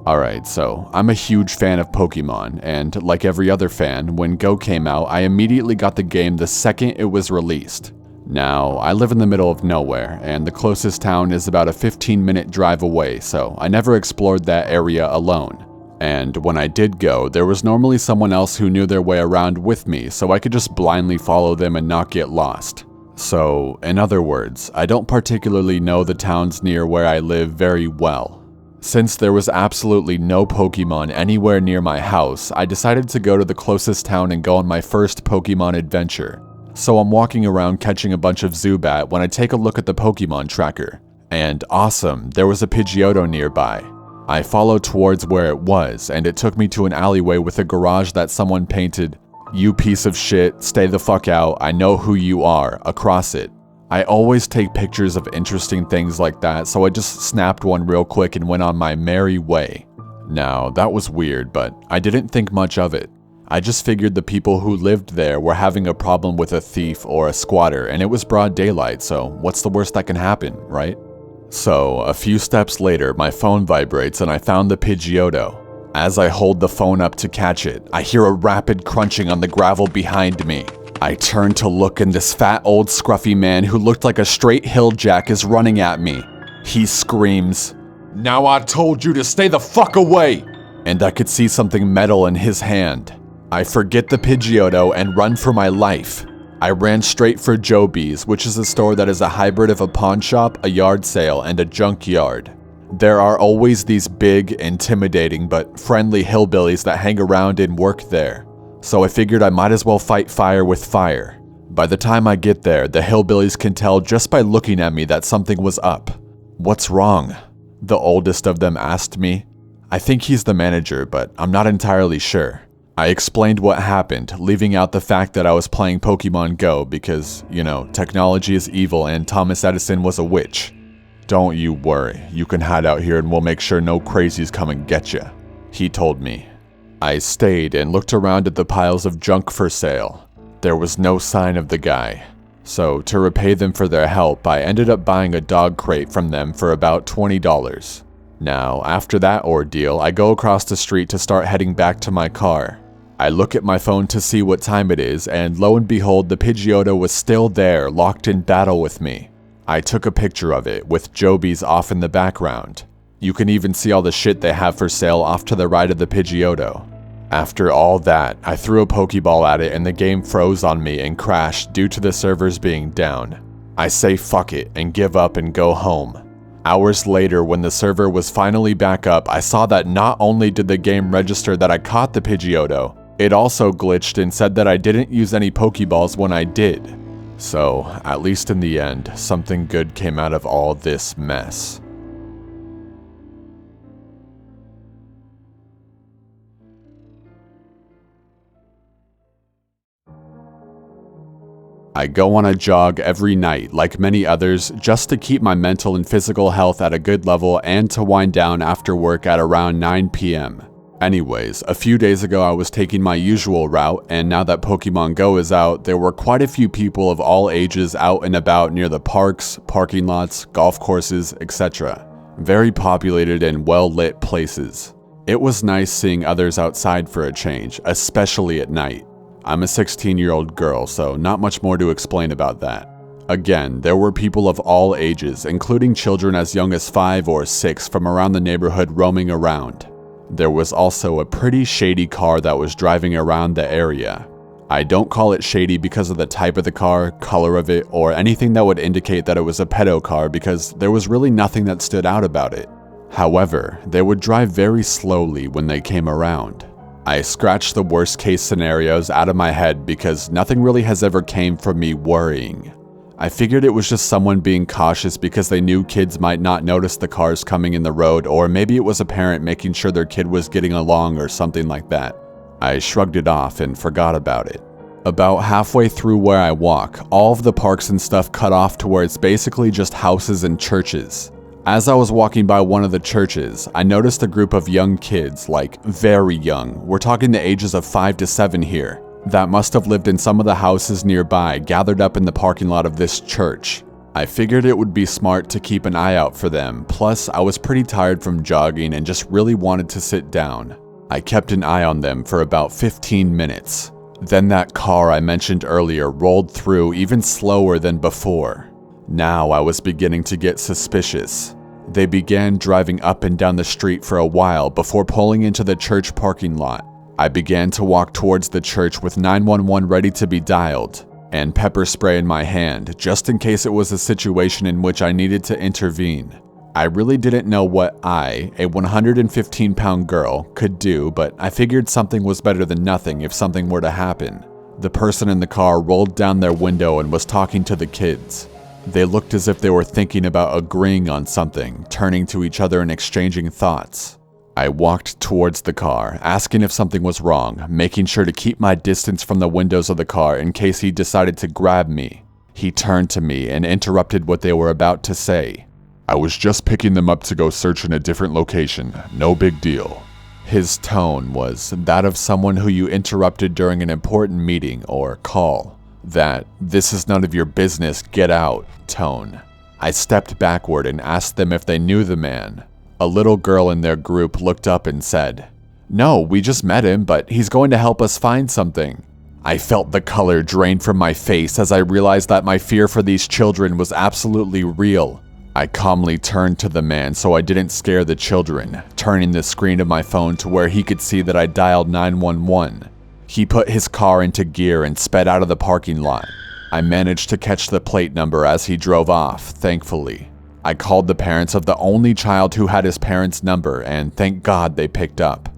Alright, so I'm a huge fan of Pokemon, and like every other fan, when Go came out, I immediately got the game the second it was released. Now, I live in the middle of nowhere, and the closest town is about a 15-minute drive away, so I never explored that area alone. And when I did go, there was normally someone else who knew their way around with me, so I could just blindly follow them and not get lost. So, in other words, I don't particularly know the towns near where I live very well. Since there was absolutely no Pokemon anywhere near my house, I decided to go to the closest town and go on my first Pokemon adventure. So I'm walking around catching a bunch of Zubat when I take a look at the Pokemon tracker. And awesome, there was a Pidgeotto nearby. I followed towards where it was, and it took me to an alleyway with a garage that someone painted, "You piece of shit, stay the fuck out, I know who you are," across it. I always take pictures of interesting things like that, so I just snapped one real quick and went on my merry way. Now, that was weird, but I didn't think much of it. I just figured the people who lived there were having a problem with a thief or a squatter, and it was broad daylight, so what's the worst that can happen, right? So, a few steps later, my phone vibrates and I found the Pidgeotto. As I hold the phone up to catch it, I hear a rapid crunching on the gravel behind me. I turn to look and this fat old scruffy man who looked like a straight hill jack is running at me. He screams, "Now I told you to stay the fuck away!" And I could see something metal in his hand. I forget the Pidgeotto and run for my life. I ran straight for Joby's, which is a store that is a hybrid of a pawn shop, a yard sale, and a junkyard. There are always these big, intimidating, but friendly hillbillies that hang around and work there. So I figured I might as well fight fire with fire. By the time I get there, the hillbillies can tell just by looking at me that something was up. "What's wrong?" the oldest of them asked me. I think he's the manager, but I'm not entirely sure. I explained what happened, leaving out the fact that I was playing Pokemon Go because, technology is evil and Thomas Edison was a witch. "Don't you worry, you can hide out here and we'll make sure no crazies come and get you," he told me. I stayed and looked around at the piles of junk for sale. There was no sign of the guy. So, to repay them for their help, I ended up buying a dog crate from them for about $20. Now, after that ordeal, I go across the street to start heading back to my car. I look at my phone to see what time it is, and lo and behold, the Pidgeotto was still there, locked in battle with me. I took a picture of it, with Joby's off in the background. You can even see all the shit they have for sale off to the right of the Pidgeotto. After all that, I threw a Pokeball at it and the game froze on me and crashed due to the servers being down. I say fuck it and give up and go home. Hours later, when the server was finally back up, I saw that not only did the game register that I caught the Pidgeotto, it also glitched and said that I didn't use any Pokeballs when I did. So, at least in the end, something good came out of all this mess. I go on a jog every night, like many others, just to keep my mental and physical health at a good level and to wind down after work at around 9 p.m. Anyways, a few days ago I was taking my usual route, and now that Pokemon Go is out, there were quite a few people of all ages out and about near the parks, parking lots, golf courses, etc. Very populated and well-lit places. It was nice seeing others outside for a change, especially at night. I'm a 16-year-old girl, so not much more to explain about that. Again, there were people of all ages, including children as young as 5 or 6 from around the neighborhood roaming around. There was also a pretty shady car that was driving around the area. I don't call it shady because of the type of the car, color of it, or anything that would indicate that it was a pedo car because there was really nothing that stood out about it. However, they would drive very slowly when they came around. I scratched the worst case scenarios out of my head because nothing really has ever came from me worrying. I figured it was just someone being cautious because they knew kids might not notice the cars coming in the road, or maybe it was a parent making sure their kid was getting along or something like that. I shrugged it off and forgot about it. About halfway through where I walk, all of the parks and stuff cut off to where it's basically just houses and churches. As I was walking by one of the churches, I noticed a group of young kids, like very young, we're talking the ages of 5 to 7 here, that must have lived in some of the houses nearby, gathered up in the parking lot of this church. I figured it would be smart to keep an eye out for them, plus I was pretty tired from jogging and just really wanted to sit down. I kept an eye on them for about 15 minutes. Then that car I mentioned earlier rolled through even slower than before. Now I was beginning to get suspicious. They began driving up and down the street for a while before pulling into the church parking lot. I began to walk towards the church with 911 ready to be dialed, and pepper spray in my hand, just in case it was a situation in which I needed to intervene. I really didn't know what I, a 115-pound girl, could do, but I figured something was better than nothing if something were to happen. The person in the car rolled down their window and was talking to the kids. They looked as if they were thinking about agreeing on something, turning to each other and exchanging thoughts. I walked towards the car, asking if something was wrong, making sure to keep my distance from the windows of the car in case he decided to grab me. He turned to me and interrupted what they were about to say. I was just picking them up to go search in a different location. No big deal. His tone was that of someone who you interrupted during an important meeting or call. That "this is none of your business, get out" tone. I stepped backward and asked them if they knew the man. A little girl in their group looked up and said, "No, we just met him, but he's going to help us find something." I felt the color drain from my face as I realized that my fear for these children was absolutely real. I calmly turned to the man so I didn't scare the children, turning the screen of my phone to where he could see that I dialed 911. He put his car into gear and sped out of the parking lot. I managed to catch the plate number as he drove off, thankfully. I called the parents of the only child who had his parents' number, and thank God they picked up.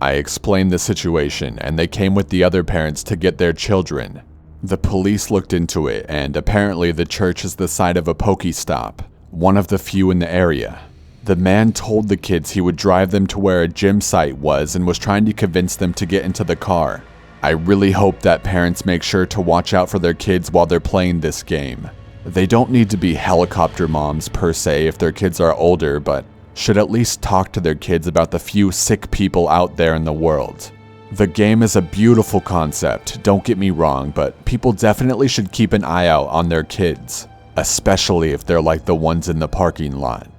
I explained the situation, and they came with the other parents to get their children. The police looked into it, and apparently the church is the site of a Pokestop, one of the few in the area. The man told the kids he would drive them to where a gym site was and was trying to convince them to get into the car. I really hope that parents make sure to watch out for their kids while they're playing this game. They don't need to be helicopter moms per se if their kids are older, but should at least talk to their kids about the few sick people out there in the world. The game is a beautiful concept, don't get me wrong, but people definitely should keep an eye out on their kids, especially if they're like the ones in the parking lot.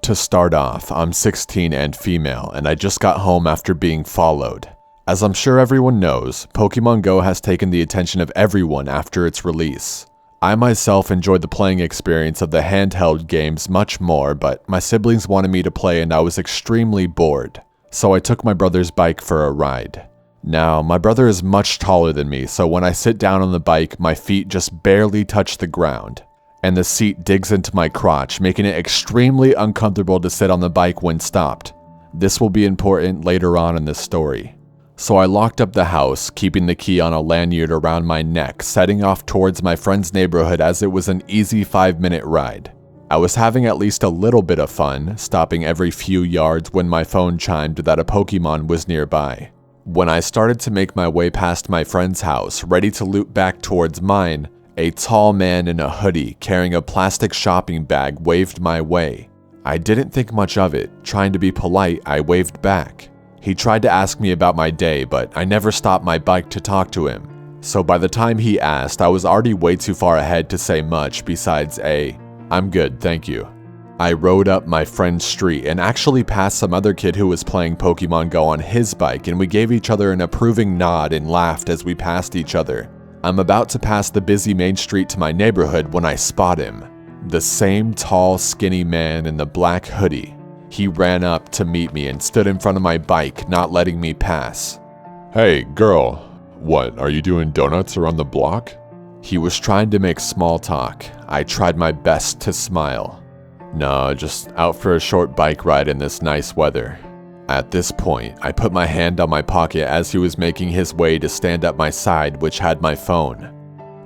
To start off, I'm 16 and female, and I just got home after being followed. As I'm sure everyone knows, Pokemon Go has taken the attention of everyone after its release. I myself enjoyed the playing experience of the handheld games much more, but my siblings wanted me to play and I was extremely bored, so I took my brother's bike for a ride. Now, my brother is much taller than me, so when I sit down on the bike, my feet just barely touch the ground, and the seat digs into my crotch, making it extremely uncomfortable to sit on the bike when stopped. This will be important later on in this story. So I locked up the house, keeping the key on a lanyard around my neck, setting off towards my friend's neighborhood as it was an easy 5-minute ride. I was having at least a little bit of fun, stopping every few yards when my phone chimed that a Pokemon was nearby. When I started to make my way past my friend's house, ready to loop back towards mine, a tall man in a hoodie carrying a plastic shopping bag waved my way. I didn't think much of it. Trying to be polite, I waved back. He tried to ask me about my day, but I never stopped my bike to talk to him. So by the time he asked, I was already way too far ahead to say much besides "I'm good, thank you." I rode up my friend's street and actually passed some other kid who was playing Pokemon Go on his bike, and we gave each other an approving nod and laughed as we passed each other. I'm about to pass the busy main street to my neighborhood when I spot him. The same tall, skinny man in the black hoodie. He ran up to meet me and stood in front of my bike, not letting me pass. "Hey, girl. What, are you doing donuts around the block?" He was trying to make small talk. I tried my best to smile. "No, just out for a short bike ride in this nice weather." At this point, I put my hand on my pocket as he was making his way to stand at my side, which had my phone.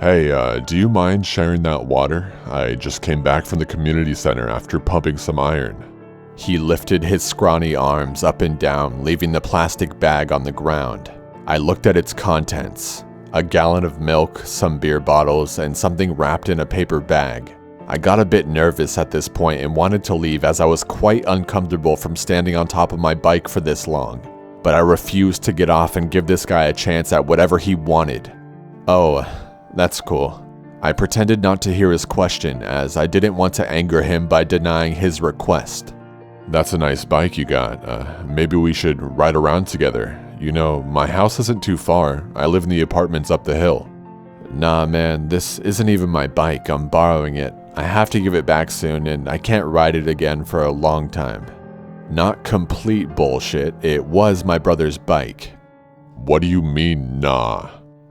"Hey, do you mind sharing that water? I just came back from the community center after pumping some iron." He lifted his scrawny arms up and down, leaving the plastic bag on the ground. I looked at its contents. A gallon of milk, some beer bottles, and something wrapped in a paper bag. I got a bit nervous at this point and wanted to leave as I was quite uncomfortable from standing on top of my bike for this long. But I refused to get off and give this guy a chance at whatever he wanted. "Oh, that's cool." I pretended not to hear his question as I didn't want to anger him by denying his request. "That's a nice bike you got. Maybe we should ride around together. You know, my house isn't too far. I live in the apartments up the hill." "Nah, man, this isn't even my bike. I'm borrowing it. I have to give it back soon and I can't ride it again for a long time." Not complete bullshit, it was my brother's bike. "What do you mean, nah?"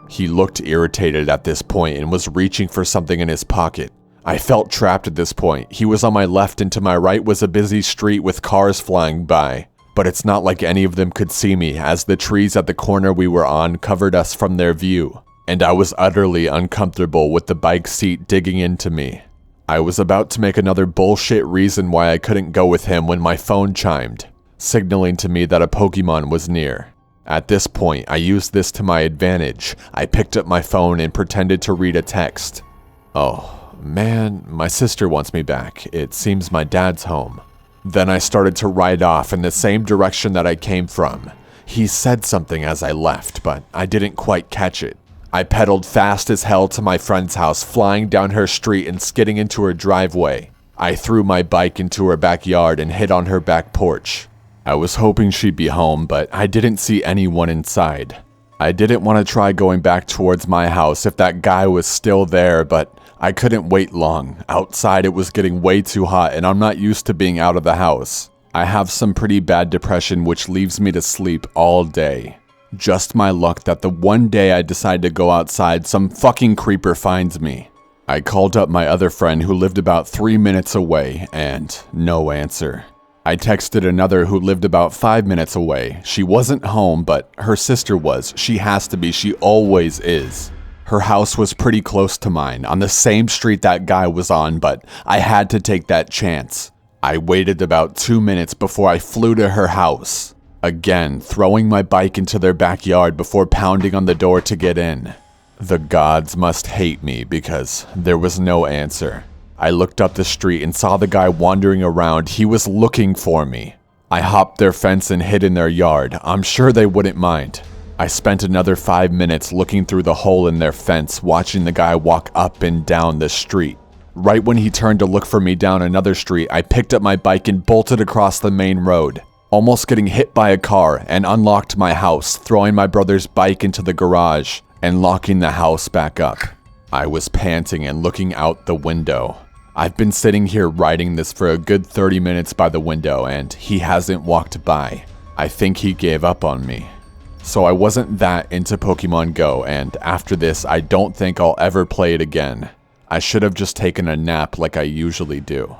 He looked irritated at this point and was reaching for something in his pocket. I felt trapped at this point. He was on my left and to my right was a busy street with cars flying by. But it's not like any of them could see me as the trees at the corner we were on covered us from their view. And I was utterly uncomfortable with the bike seat digging into me. I was about to make another bullshit reason why I couldn't go with him when my phone chimed, signaling to me that a Pokemon was near. At this point, I used this to my advantage. I picked up my phone and pretended to read a text. "Oh, man, my sister wants me back. It seems my dad's home." Then I started to ride off in the same direction that I came from. He said something as I left, but I didn't quite catch it. I pedaled fast as hell to my friend's house, flying down her street and skidding into her driveway. I threw my bike into her backyard and hid on her back porch. I was hoping she'd be home, but I didn't see anyone inside. I didn't want to try going back towards my house if that guy was still there, but I couldn't wait long. Outside it was getting way too hot and I'm not used to being out of the house. I have some pretty bad depression which leaves me to sleep all day. Just my luck that the one day I decide to go outside, some fucking creeper finds me. I called up my other friend who lived about 3 minutes away, and no answer. I texted another who lived about 5 minutes away. She wasn't home, but her sister was. She has to be. She always is. Her house was pretty close to mine, on the same street that guy was on, but I had to take that chance. I waited about 2 minutes before I flew to her house. Again, throwing my bike into their backyard before pounding on the door to get in. The gods must hate me because there was no answer. I looked up the street and saw the guy wandering around. He was looking for me. I hopped their fence and hid in their yard. I'm sure they wouldn't mind. I spent another 5 minutes looking through the hole in their fence, watching the guy walk up and down the street. Right when he turned to look for me down another street, I picked up my bike and bolted across the main road, almost getting hit by a car, and unlocked my house, throwing my brother's bike into the garage and locking the house back up. I was panting and looking out the window. I've been sitting here writing this for a good 30 minutes by the window and he hasn't walked by. I think he gave up on me. So I wasn't that into Pokemon Go, and after this I don't think I'll ever play it again. I should have just taken a nap like I usually do.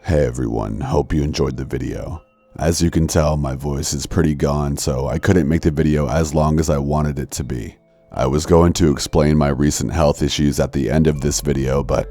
Hey everyone, hope you enjoyed the video. As you can tell, my voice is pretty gone, so I couldn't make the video as long as I wanted it to be. I was going to explain my recent health issues at the end of this video, but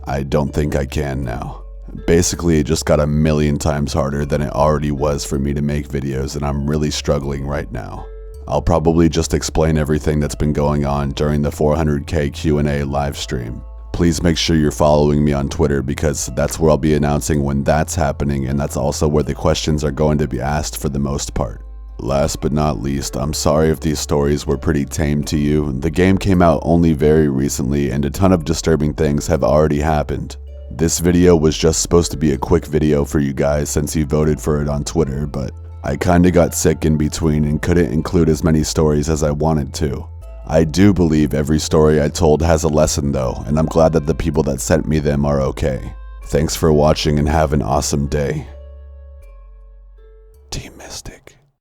I don't think I can now. Basically, it just got a million times harder than it already was for me to make videos, and I'm really struggling right now. I'll probably just explain everything that's been going on during the 400k Q&A live stream. Please make sure you're following me on Twitter because that's where I'll be announcing when that's happening, and that's also where the questions are going to be asked for the most part. Last but not least, I'm sorry if these stories were pretty tame to you. The game came out only very recently and a ton of disturbing things have already happened. This video was just supposed to be a quick video for you guys since you voted for it on Twitter, but I kinda got sick in between and couldn't include as many stories as I wanted to. I do believe every story I told has a lesson though, and I'm glad that the people that sent me them are okay. Thanks for watching and have an awesome day.